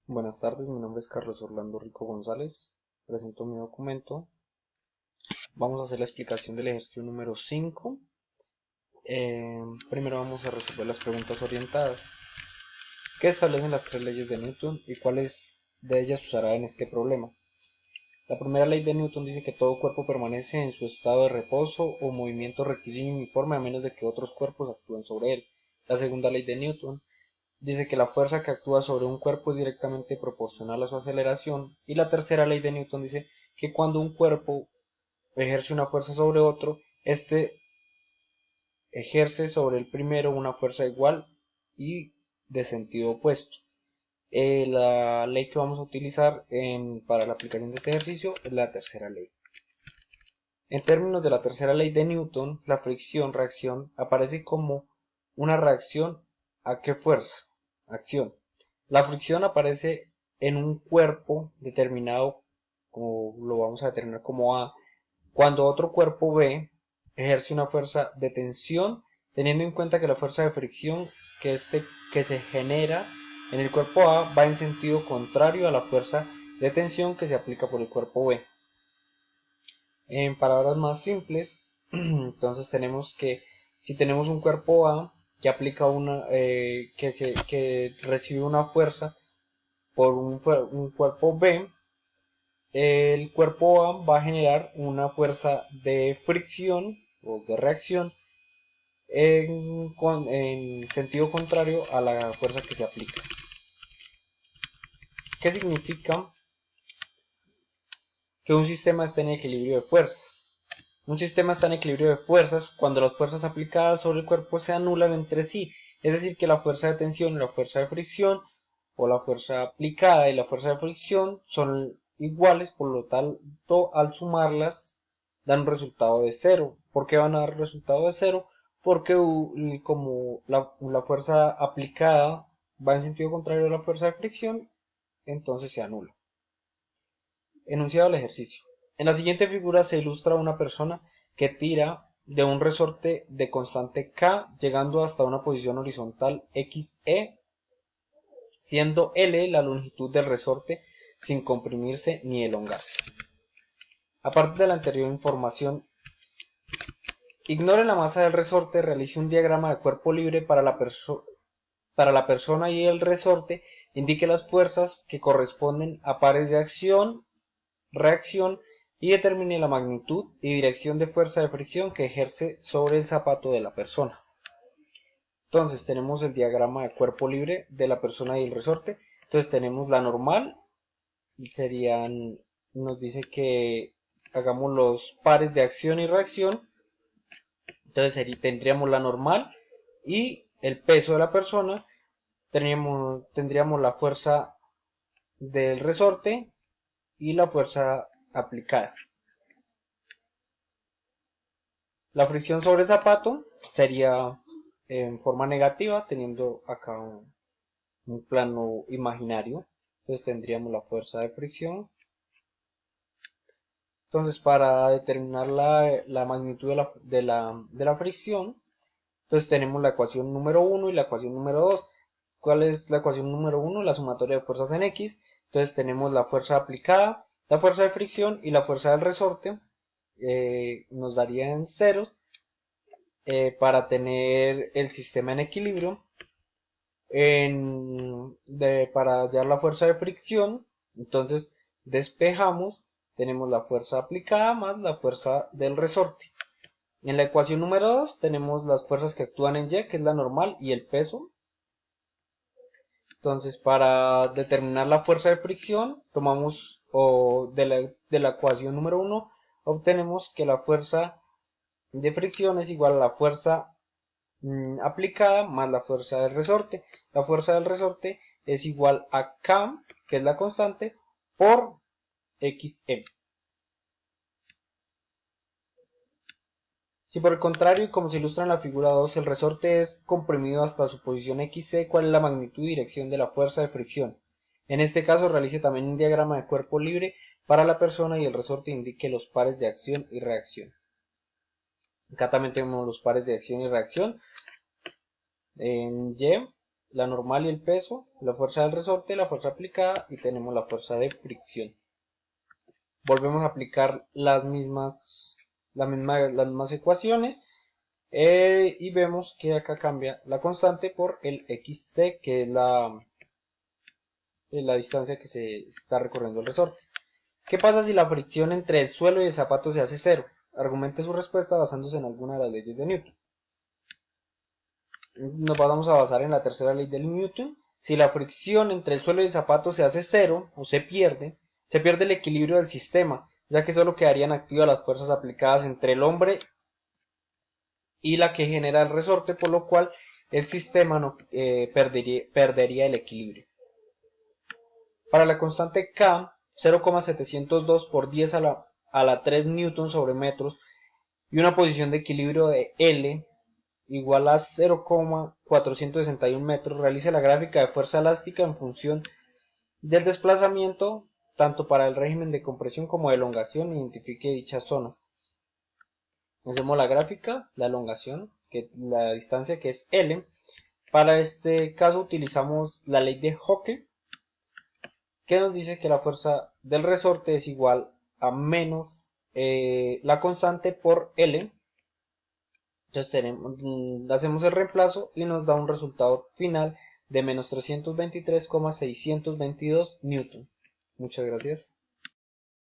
Buenas tardes, mi nombre es Carlos Orlando Rico González. Presento mi documento. Vamos a hacer la explicación del ejercicio número 5. Primero vamos a resolver las preguntas orientadas. ¿Qué establecen las tres leyes de Newton y cuáles de ellas usará en este problema? La primera ley de Newton dice que todo cuerpo permanece en su estado de reposo o movimiento rectilíneo uniforme a menos de que otros cuerpos actúen sobre él. La segunda ley de Newton dice que la fuerza que actúa sobre un cuerpo es directamente proporcional a su aceleración. Y la tercera ley de Newton dice que cuando un cuerpo ejerce una fuerza sobre otro, este ejerce sobre el primero una fuerza igual y de sentido opuesto. La ley que vamos a utilizar para la aplicación de este ejercicio es la tercera ley. En términos de la tercera ley de Newton, la fricción-reacción aparece como una reacción ¿a qué fuerza? Acción. La fricción aparece en un cuerpo determinado, como lo vamos a determinar como A, cuando otro cuerpo B ejerce una fuerza de tensión, teniendo en cuenta que la fuerza de fricción que se genera en el cuerpo A va en sentido contrario a la fuerza de tensión que se aplica por el cuerpo B. En palabras más simples, entonces tenemos que si tenemos un cuerpo A que aplica que recibe una fuerza por un cuerpo B, el cuerpo A va a generar una fuerza de fricción o de reacción en sentido contrario a la fuerza que se aplica. ¿Qué significa que un sistema esté en equilibrio de fuerzas? Un sistema está en equilibrio de fuerzas cuando las fuerzas aplicadas sobre el cuerpo se anulan entre sí, es decir, que la fuerza de tensión y la fuerza de fricción, o la fuerza aplicada y la fuerza de fricción, son iguales, por lo tanto, al sumarlas, dan un resultado de cero. ¿Por qué van a dar resultado de cero? Porque como la fuerza aplicada va en sentido contrario a la fuerza de fricción, entonces se anula. Enunciado del ejercicio. En la siguiente figura se ilustra una persona que tira de un resorte de constante K llegando hasta una posición horizontal XE, siendo L la longitud del resorte sin comprimirse ni elongarse. Aparte de la anterior información, ignore la masa del resorte, realice un diagrama de cuerpo libre para la persona y el resorte, indique las fuerzas que corresponden a pares de acción, reacción y determine la magnitud y dirección de fuerza de fricción que ejerce sobre el zapato de la persona. Entonces tenemos el diagrama de cuerpo libre de la persona y el resorte. Entonces tenemos la normal, nos dice que hagamos los pares de acción y reacción. Entonces tendríamos la normal y el peso de la persona. Tendríamos la fuerza del resorte y la fuerza aplicada. La fricción sobre el zapato sería en forma negativa, teniendo acá un plano imaginario. Entonces tendríamos la fuerza de fricción. Entonces para determinar la magnitud de la fricción, entonces tenemos la ecuación número 1 y la ecuación número 2. ¿Cuál es la ecuación número 1? La sumatoria de fuerzas en X. Entonces tenemos la fuerza aplicada, la fuerza de fricción y la fuerza del resorte. Nos darían ceros. Para tener el sistema en equilibrio. Para hallar la fuerza de fricción, entonces despejamos, tenemos la fuerza aplicada más la fuerza del resorte. En la ecuación número 2 tenemos las fuerzas que actúan en Y, que es la normal, y el peso. Entonces para determinar la fuerza de fricción, tomamos de la ecuación número 1, obtenemos que la fuerza de fricción es igual a la fuerza aplicada más la fuerza del resorte. La fuerza del resorte es igual a K, que es la constante, por XM. Si por el contrario, y como se ilustra en la figura 2, el resorte es comprimido hasta su posición XC, ¿cuál es la magnitud y dirección de la fuerza de fricción? En este caso realice también un diagrama de cuerpo libre para la persona y el resorte indique los pares de acción y reacción. Acá también tenemos los pares de acción y reacción en Y. la normal y el peso, la fuerza del resorte, la fuerza aplicada y tenemos la fuerza de fricción. Volvemos a aplicar las mismas ecuaciones y vemos que acá cambia la constante por el xc, que es la distancia que se está recorriendo el resorte. ¿Qué pasa si la fricción entre el suelo y el zapato se hace cero? Argumente su respuesta basándose en alguna de las leyes de Newton. Nos vamos a basar en la tercera ley de Newton. Si la fricción entre el suelo y el zapato se hace cero o se pierde el equilibrio del sistema, ya que solo quedarían activas las fuerzas aplicadas entre el hombre y la que genera el resorte, por lo cual el sistema no, perdería el equilibrio. Para la constante K, 0,702 por 10 a la 3 newton sobre metros y una posición de equilibrio de L igual a 0,461 metros, realice la gráfica de fuerza elástica en función del desplazamiento, tanto para el régimen de compresión como de elongación, identifique dichas zonas. Hacemos la gráfica, la elongación, la distancia que es L. Para este caso utilizamos la ley de Hooke, que nos dice que la fuerza del resorte es igual a menos la constante por L. Entonces hacemos el reemplazo y nos da un resultado final de menos 323,622 newton. Muchas gracias.